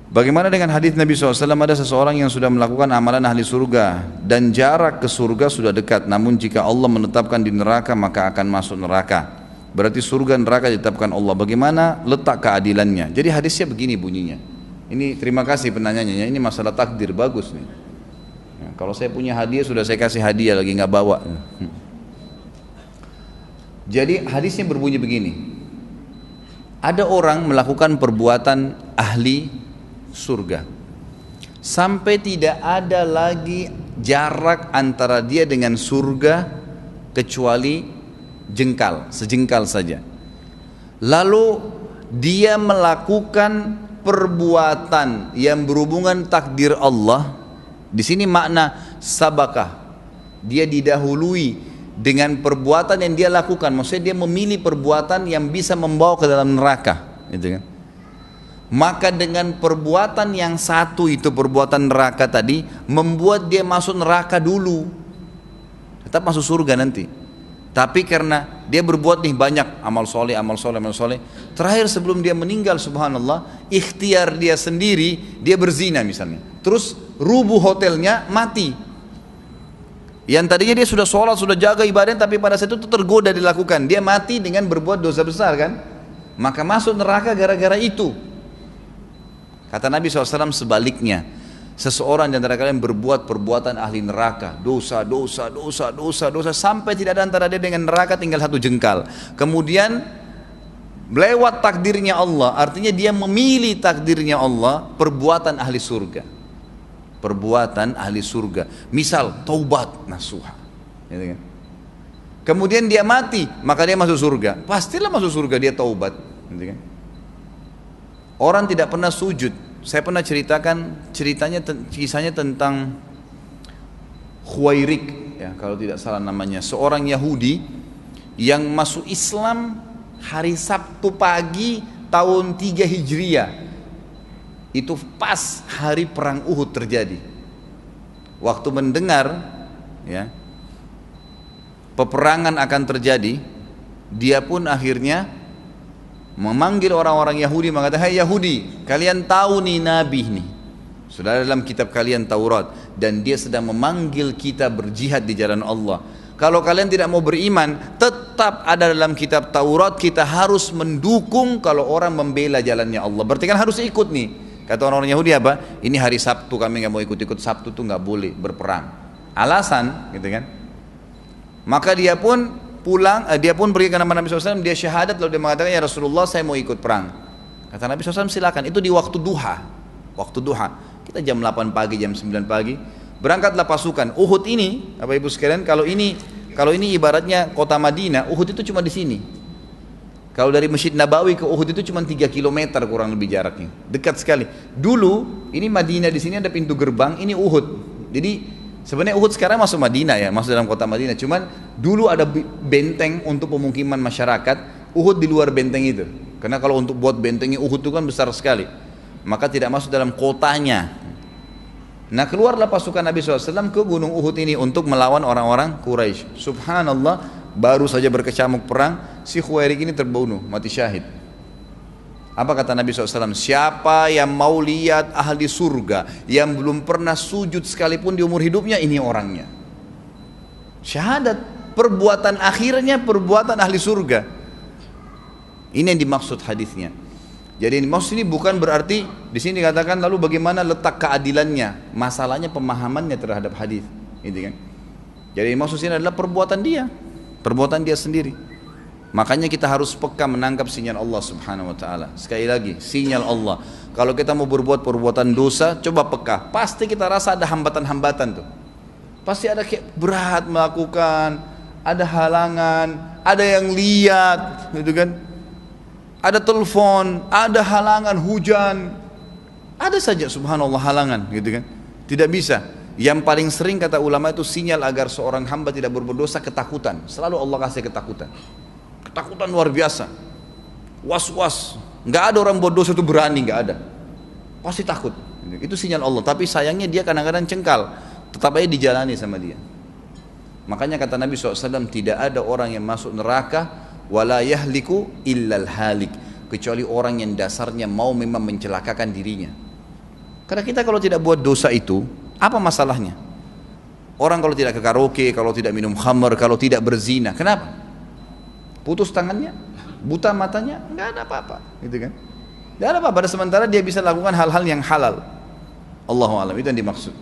Bagaimana dengan hadis Nabi SAW, ada seseorang yang sudah melakukan amalan ahli surga dan jarak ke surga sudah dekat, namun jika Allah menetapkan di neraka maka akan masuk neraka. Berarti surga neraka ditetapkan Allah. Bagaimana letak keadilannya? Jadi hadisnya begini bunyinya. Ini terima kasih penanyanya, ini masalah takdir, bagus nih. Ya, kalau saya punya hadiah sudah saya kasih hadiah lagi nggak bawa. Jadi hadisnya berbunyi begini. Ada orang melakukan perbuatan ahli surga sampai tidak ada lagi jarak antara dia dengan surga kecuali sejengkal saja. Lalu dia melakukan perbuatan yang berhubungan takdir Allah. Di sini makna sabakah, dia didahului dengan perbuatan yang dia lakukan, maksudnya dia memilih perbuatan yang bisa membawa ke dalam neraka, gitu kan. Maka dengan perbuatan yang satu itu, perbuatan neraka tadi, membuat dia masuk neraka dulu. Tetap masuk surga nanti. Tapi karena dia berbuat nih banyak amal soleh, terakhir sebelum dia meninggal, subhanallah, ikhtiar dia sendiri, dia berzina misalnya. Terus rubuh hotelnya, mati. Yang tadinya dia sudah sholat, sudah jaga ibadah, tapi pada saat itu tergoda dilakukan. Dia mati dengan berbuat dosa besar kan. Maka masuk neraka gara-gara itu. Kata Nabi SAW sebaliknya, seseorang di antara kalian berbuat perbuatan ahli neraka, dosa sampai tidak ada antara dia dengan neraka tinggal satu jengkal. Kemudian lewat takdirnya Allah, artinya dia memilih takdirnya Allah, perbuatan ahli surga. Perbuatan ahli surga. Misal taubat nasuha. Gitu kan? Kemudian dia mati, maka dia masuk surga. Pastilah masuk surga dia taubat, gitu kan? Orang tidak pernah sujud. Saya pernah ceritakan kisahnya tentang Khuwairik, ya, kalau tidak salah namanya, seorang Yahudi yang masuk Islam hari Sabtu pagi tahun 3 Hijriah. Itu pas hari perang Uhud terjadi. Waktu mendengar, ya, peperangan akan terjadi, dia pun akhirnya memanggil orang-orang Yahudi, mengatakan, "Hai Yahudi, kalian tahu nih Nabi nih, sudah ada dalam kitab kalian Taurat, dan dia sedang memanggil kita berjihad di jalan Allah. Kalau kalian tidak mau beriman, tetap ada dalam kitab Taurat, kita harus mendukung kalau orang membela jalannya Allah. Berarti kan harus ikut nih." Kata orang-orang Yahudi apa? "Ini hari Sabtu, kami nggak mau ikut-ikut, Sabtu tuh nggak boleh berperang." Alasan, gitu kan? Maka dia pun pulang, dia pun pergi ke nama Nabi SAW, dia syahadat, lalu dia mengatakan, "Ya Rasulullah, saya mau ikut perang." Kata Nabi SAW, "Silakan." Itu di waktu duha. Kita jam 8 pagi, jam 9 pagi, berangkatlah pasukan. Uhud ini, Bapak Ibu sekalian, kalau ini ibaratnya kota Madinah, Uhud itu cuma di sini. Kalau dari Masjid Nabawi ke Uhud itu cuma 3 km kurang lebih jaraknya, dekat sekali. Dulu ini Madinah, di sini ada pintu gerbang, ini Uhud. Jadi sebenarnya Uhud sekarang masuk Madinah, ya, masuk dalam kota Madinah. Cuman dulu ada benteng untuk pemukiman masyarakat, Uhud di luar benteng itu. Karena kalau untuk buat bentengnya Uhud itu kan besar sekali, maka tidak masuk dalam kotanya. Nah, keluarlah pasukan Nabi SAW ke gunung Uhud ini untuk melawan orang-orang Quraisy. Subhanallah, baru saja berkecamuk perang, si Khuwairik ini terbunuh, mati syahid. Apa kata Nabi SAW? "Siapa yang mau lihat ahli surga yang belum pernah sujud sekalipun di umur hidupnya, ini orangnya." Syahadat, perbuatan akhirnya perbuatan ahli surga. Ini yang dimaksud hadisnya. Jadi maksud ini bukan berarti di sini dikatakan lalu bagaimana letak keadilannya. Masalahnya pemahamannya terhadap hadis, gitu kan? Jadi maksud ini adalah perbuatan dia sendiri. Makanya kita harus peka menangkap sinyal Allah Subhanahu wa taala. Sekali lagi, sinyal Allah. Kalau kita mau berbuat perbuatan dosa, coba peka. Pasti kita rasa ada hambatan-hambatan tuh. Pasti ada kayak berat melakukan, ada halangan, ada yang lihat, gitu kan? Ada telepon, ada halangan hujan. Ada saja subhanallah halangan, gitu kan? Tidak bisa. Yang paling sering kata ulama itu sinyal agar seorang hamba tidak berbuat dosa, ketakutan. Selalu Allah kasih ketakutan. Ketakutan luar biasa, was-was. Nggak ada orang buat dosa itu berani, nggak ada. Pasti takut. Itu sinyal Allah. Tapi sayangnya dia kadang-kadang cengkal. Tetap aja dijalani sama dia. Makanya kata Nabi SAW, tidak ada orang yang masuk neraka wala yahliku illal halik, kecuali orang yang dasarnya mau memang mencelakakan dirinya. Karena kita kalau tidak buat dosa itu, apa masalahnya? Orang kalau tidak ke karaoke, kalau tidak minum khamr, kalau tidak berzina, kenapa? Putus tangannya, buta matanya, nggak ada apa-apa, gitu kan? Nggak ada apa-apa. Pada sementara dia bisa lakukan hal-hal yang halal. Allahu a'lam, itu yang dimaksud.